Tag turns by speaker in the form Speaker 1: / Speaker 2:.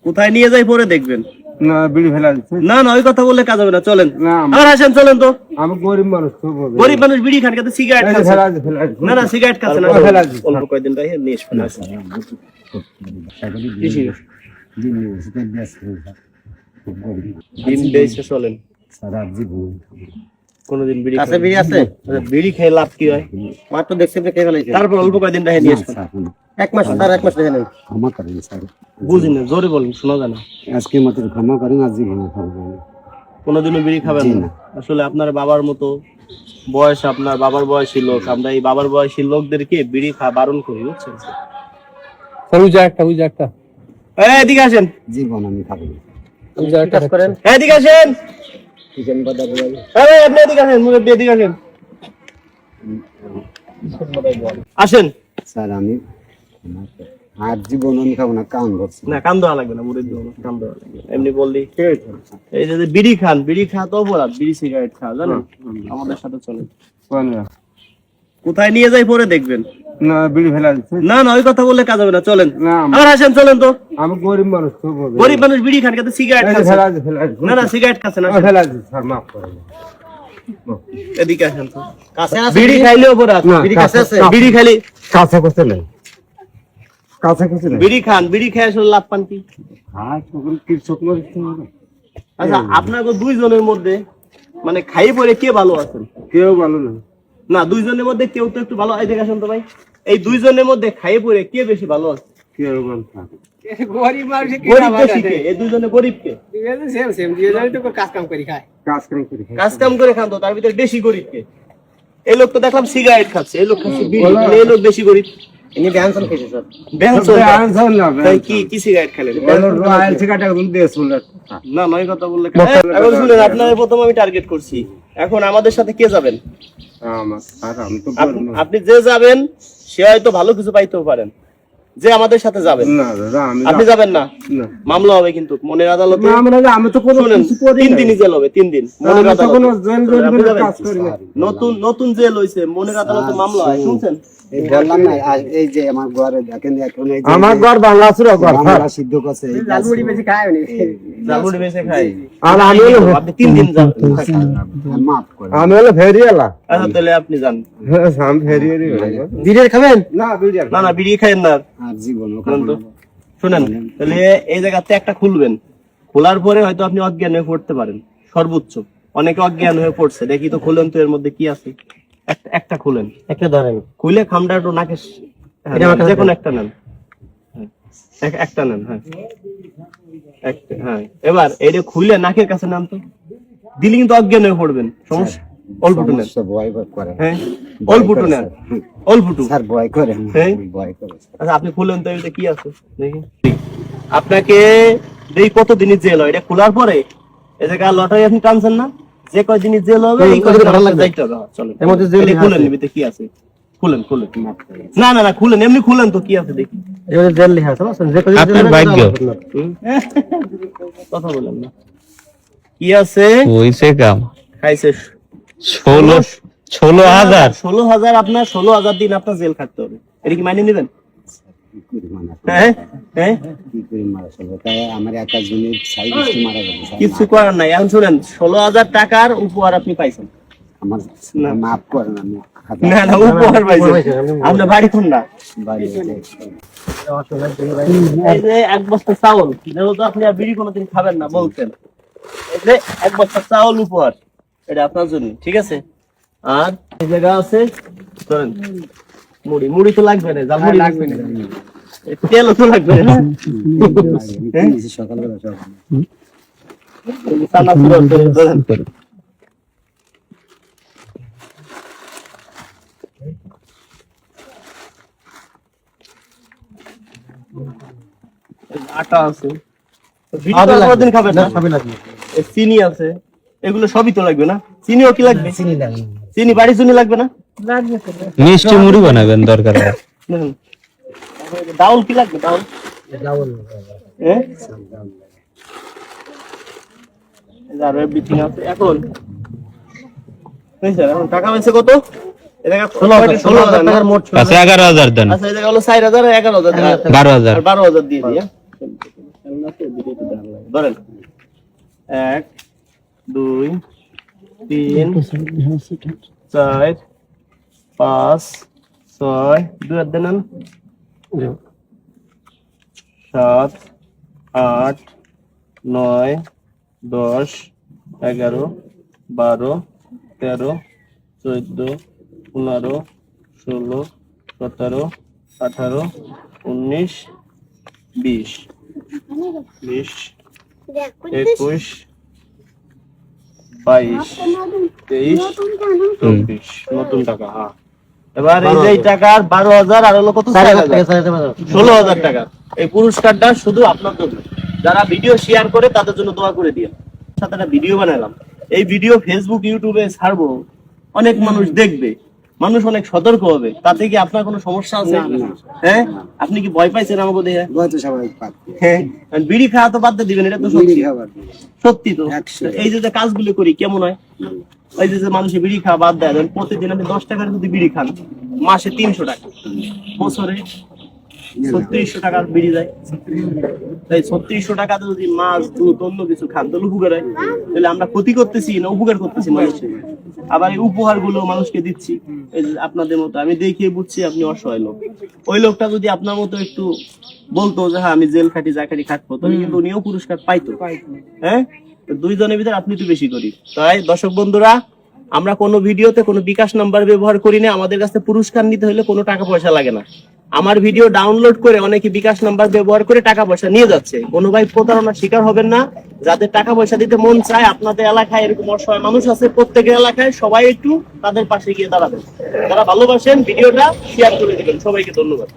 Speaker 1: কোথায় নিয়ে যাই পরে দেখবেন।
Speaker 2: না বিড়ি ফেলা দিচ্ছে
Speaker 1: না না ওই কথা বললে কাজ হবে না, চলেন।
Speaker 2: না
Speaker 1: আর আসেন চলেন তো।
Speaker 2: আমি গরিব মানুষ তো
Speaker 1: গরিব মানুষ বিড়ি খান, কিন্তু সিগারেট খাচ্ছে
Speaker 2: ফেলা দিচ্ছে
Speaker 1: না। না সিগারেট খাচ্ছে না,
Speaker 2: ফেলা দিচ্ছে
Speaker 1: অল্প কয়েকদিন রাখে নিয়ে আসবেন। দিন বেশি চলেন, কোনদিন বিড়ি
Speaker 3: কাছে বিড়ি আছে?
Speaker 1: বিড়ি খেয়ে লাভ কি হয়?
Speaker 3: মাত্র দেখছি আপনি খেয়ে ফেলাইছেন।
Speaker 1: তারপর অল্প কয়েকদিন রাখে নিয়ে আসবেন।
Speaker 3: এক মাস তার এক মাস রেখে নেন।
Speaker 4: ক্ষমা করেন স্যার,
Speaker 1: বুঝি না, জোরে বলুন, শোনা যায় না।
Speaker 4: আজকে মাত্র ক্ষমা করেন, আজ জীবনে খাবো না।
Speaker 1: কোনোদিনও বিড়ি খাবেন না। আসলে আপনার বাবার মতো বয়স, আপনার বাবার বয়সী লোক, আমরা এই বাবার বয়সী লোকদেরকে বিড়ি খাওয়া বারণ করি, বুঝছেন? এদিকে আসেন,
Speaker 4: জীবন আমি খাবো না।
Speaker 3: কাজ করেন।
Speaker 1: এদিকে আসেন,
Speaker 4: চিকেন বাদা বলে
Speaker 1: আরে আপনি এদিকে আসেন, মুরব্বি এদিকে আসেন, আসেন।
Speaker 4: স্যার আমি আর জীবন আমি খাবো না, কান ধরছি
Speaker 1: না কান দেওয়া লাগবে না, মুরব্বি কান দেওয়া লাগবে না, এমনি বললি। এই যে বিড়ি খান, বিড়ি খাওয়া তো অপরাধ, বিড়ি সিগারেট খাওয়া, জানেন? আমাদের সাথে চলেন। কোথায় নিয়ে যাই পরে দেখবেন।
Speaker 2: না বিড়ি ফেলা দিচ্ছে
Speaker 1: না না ওই কথা বললে কাজ হবে না, চলেন।
Speaker 2: না
Speaker 1: আর আসেন চলেন তো।
Speaker 2: আমি গরিব মানুষ তো
Speaker 1: গরিব মানুষ বিড়ি খান, কিন্তু সিগারেট খাচ্ছে
Speaker 2: ফেলা দিচ্ছে
Speaker 1: না। না সিগারেট খাচ্ছে না,
Speaker 2: ফেলা দিচ্ছে স্যার, মাফ করেন।
Speaker 1: এদিকে আসেন তো।
Speaker 3: কাছে আছে
Speaker 1: বিড়ি খাইলে অপরাধ,
Speaker 3: বিড়ি কাছে আছে?
Speaker 1: বিড়ি খাইলে
Speaker 2: কাছে করতে নাই, কাছে করতে নাই।
Speaker 1: বিড়ি খান, বিড়ি খেয়ে আসলে লাভ পান কি?
Speaker 2: হ্যাঁ তখন কি চোখ মারতে হবে?
Speaker 1: আচ্ছা আপনার দুইজনের মধ্যে মানে খাই পরে কে ভালো আছেন?
Speaker 2: কেউ ভালো না।
Speaker 1: না দুইজনের মধ্যে কেউ তো একটু ভালো। এদিকে আসেন তো ভাই, এই দুইজনের মধ্যে খাই পরে কে বেশি ভালো আছে?
Speaker 2: কেউ ভালো না।
Speaker 1: গরিব বেশি কে? এই দুইজনে গরিব কে?
Speaker 2: কাজ কাম করে খায়।
Speaker 1: কাজ কাম করে খান, তো তার ভিতরে বেশি গরিব কে? এই লোক তো দেখলাম সিগারেট খাচ্ছে, এই লোক খাচ্ছে বিড়ি, মানে এই লোক বেশি গরিব।
Speaker 3: ইনি ব্যানসন খেয়েছে স্যার।
Speaker 1: বেনসন
Speaker 2: আনসার না
Speaker 1: তাই কি কি সিগারেট খেলেন?
Speaker 2: রয়্যাল সিগারেট গুলো দিয়ে শুনলে
Speaker 1: না নয় কথা বললে এখন শুনেন, আপনার প্রথম আমি টার্গেট করছি। এখন আমাদের সাথে কে যাবেন?
Speaker 2: আমার আর আমি তো
Speaker 1: আপনি যে যাবেন সে হয়তো ভালো কিছু পাইতেও পারেন, যে আমাদের সাথে যাবেন।
Speaker 2: না দাদা আমি
Speaker 1: আপনি যাবেন না,
Speaker 2: না
Speaker 1: মামলা হবে কিন্তু মনের আদালতে।
Speaker 2: আমি তো কোনো
Speaker 1: শুনেন,
Speaker 2: কিছু করি
Speaker 1: 3
Speaker 2: না।
Speaker 1: দিনই জেল হবে, 3 দিন মনের
Speaker 2: আমি তো কোনো
Speaker 1: আদালতে।
Speaker 2: জেল জেল
Speaker 1: আপনি যাবেন?
Speaker 2: কাজ করি না।
Speaker 1: নতুন জেল হইছে, মনের আদালতে মামলা হয়, শুনছেন?
Speaker 4: এই বললাম না, এই যে আমার ঘরে দেখেন এখন এই যে
Speaker 2: আমার ঘর বাংলা ছিল, ঘর
Speaker 4: বাংলা সিদ্ধ করছে, এই
Speaker 3: লালমুড়ি বেশি খায় উনি।
Speaker 1: জালমুড়ি বেঁচে খাই।
Speaker 2: আর আমি হলো
Speaker 1: আপনি 3 দিন যান।
Speaker 4: মাফ করে
Speaker 2: আমি হলো ফেরিওয়ালা।
Speaker 1: আচ্ছা তাহলে আপনি যান।
Speaker 2: আমি ফেরিওয়ালি
Speaker 3: বিড়ি খাবেন?
Speaker 2: না বিড়ি
Speaker 1: না না বিড়ি খাইেন না।
Speaker 4: আর জীবনও
Speaker 1: শুনেন
Speaker 4: খাবো
Speaker 1: তো,
Speaker 4: না।
Speaker 1: শুনেন, তাহলে এই জায়গাতে একটা খুলবেন, খোলার পরে হয়তো আপনি অজ্ঞান হয়ে পড়তে পারেন, সর্বোচ্চ। অনেকে অজ্ঞান হয়ে পড়ছে, দেখি তো খুলেন তো এর মধ্যে কি আছে। একটা খুলেন,
Speaker 3: একটা ধরেন।
Speaker 1: খুলে খামটা একটু নাকে যে কোনো একটা নেন। একটা নেন, হ্যাঁ হ্যাঁ। এবার এইটা খুলে নাকের কাছে নাম তো দিলে কিন্তু অজ্ঞান হয়ে পড়বেন, সমস্যা। অল্পটু নেন,
Speaker 4: সমস্যা ভয় করে।
Speaker 1: হ্যাঁ অল্পটু নেন, অল্পটু।
Speaker 4: স্যার ভয় করে,
Speaker 1: হ্যাঁ?
Speaker 4: ভয় করে।
Speaker 1: আচ্ছা আপনি খুলেন তো, এটা কি আছে দেখি। আপনাকে দেখি কত দিনের জেল হয়, এটা খোলার পরে এই জায়গা লটারি আপনি টানছেন না, যে কয়দিনই জেল হবে এই কয়দিন ভালো লাগবে। চলেন
Speaker 3: এর মধ্যে জেল
Speaker 1: খুলেন, নিবিতে কি আছে খুলেন। না না না খুলেন, এমনি খুলেন তো কি আছে দেখি।
Speaker 3: এর মধ্যে জেল লেখা আছে, বুঝছেন? যে কয়দিন
Speaker 5: আপনার ভাগ্য।
Speaker 1: কথা বলেন না, কি আছে?
Speaker 5: হইছে কাম
Speaker 1: খাইছে
Speaker 5: 16,000।
Speaker 1: 16,000। আপনার 16,000 দিন আপনার জেল খাটতে হবে, এটা কি মাইনে নেবেন?
Speaker 4: কি করি মানা
Speaker 1: হ্যাঁ হ্যাঁ,
Speaker 4: কি করি মারা চলবে? তাই আমার একা জনের সাইড মারা যাবে স্যার।
Speaker 1: কিছু করার নাই। এখন শুনেন, 16,000 টাকার উপহার আপনি পাইছেন।
Speaker 4: আমার মাফ করেন, আমি
Speaker 1: না না উপহার পাইছেন। আপনার বাড়ি কোন না?
Speaker 4: বাড়ি
Speaker 1: এই যে 1 বস্তা চাউল, যেহেতু আপনি আর বিড়ি কোনোদিন খাবেন না বলছেন, এই যে 1 বস্তা চাউল উপহার, এটা আপনার জন্য, ঠিক আছে? আর এই জায়গা আছে ধরেন মুড়ি তো লাগবে না, জাল মুড়ি লাগবে না, তেলও তো লাগবে না।
Speaker 4: সকালবেলা সব
Speaker 1: চানা পুরো ধরেন। আটা আছে, দিন খাবেন না? চিনি আছে, এগুলো সবই তো লাগবে না? চিনিও কি লাগবে? চিনি বাড়ি চিনি লাগবে না?
Speaker 5: মিষ্টি মুড়ি বানাবেন দরকার হয়।
Speaker 1: হুম। ডাউল কি লাগবে? ডাউল হ্যাঁ? এই যে আরো everything আছে। এখন এখন টাকা পাইছে কত? এই জায়গা 16,000 টাকার মোট।
Speaker 5: আচ্ছা 11,000 দেন।
Speaker 1: আচ্ছা এই জায়গা হলো 4,000 আর 11,000
Speaker 5: 12,000।
Speaker 1: 12,000 দিয়ে দিই। ধরেন 1 2 3 4 5 6 2 আর দেন 7 8 9 10 11 12 13 14 15 16 17 18 19 20 20 21 22 23 24 নতুন টাকা। হ্যাঁ, এবার এই যে এই টাকার 12,000 আর হলো কত 16,000 টাকা। এই পুরস্কারটা শুধু আপনার জন্য, যারা ভিডিও শেয়ার করে তাদের জন্য দোয়া করে দিন। সাথে একটা ভিডিও বানালাম, এই ভিডিও ফেসবুক ইউটিউবে ছাড়বো, অনেক মানুষ দেখবে, মানুষ অনেক সতর্ক হবে। তাতে কি আপনার কোনো সমস্যা আছে? হ্যাঁ, আপনি কি ভয় পাইছেন আমাকে দেখে?
Speaker 4: হয়তো সবাই পাচ্ছে
Speaker 1: হ্যাঁ, বিড়ি খাওয়া তো বাদ দিয়ে দিবেন, এটা তো সত্যি।
Speaker 4: খাবার
Speaker 1: সত্যি তো।
Speaker 4: 100
Speaker 1: এই যে কাজগুলো করি কেমন হয়, ওই যে মানুষের বিড়ি খাওয়া বাদ দেয়, ধরেন প্রতিদিন আপনি 10 টাকার যদি বিড়ি খান, মাসে 300 টাকা, বছরে 3600 টাকার বিড়ি যায়। তাই 3600 টাকাতে যদি মাছ দুধ অন্য কিছু খান তাহলে উপকার হয়। তাহলে আমরা ক্ষতি করতেছি না উপকার করতেছি মানুষের? আবার এই উপহার গুলো মানুষকে দিচ্ছি, এই যে আপনাদের মতো আমি দেখিয়ে বুঝছি আপনি অসহায় লোক। ওই লোকটা যদি আপনার মতো একটু বলতো যে হ্যাঁ আমি জেল খাটি যা খাটি খাটবো, তাহলে কিন্তু উনিও পুরস্কার পাইতো। হ্যাঁ, তো দুইজনের ভিতরে আপনি একটু বেশি করি। তাই দর্শক বন্ধুরা, আমরা কোনো ভিডিওতে কোনো বিকাশ নাম্বার ব্যবহার করি না। আমাদের কাছে পুরস্কার নিতে হলে কোনো টাকা পয়সা লাগে না। আমার ভিডিও ডাউনলোড করে অনেকে বিকাশ নাম্বার ব্যবহার করে টাকা পয়সা নিয়ে যাচ্ছে। কোনো ভাই প্রতারণার শিকার হবেন না। যাদের টাকা পয়সা দিতে মন চায়, আপনাদের এলাকায় এরকম অসহায় মানুষ আছে, প্রত্যেকের এলাকায় সবাই একটু তাদের পাশে গিয়ে দাঁড়াবেন। যারা ভালোবাসেন ভিডিওটা শেয়ার করে দিবেন। সবাইকে ধন্যবাদ।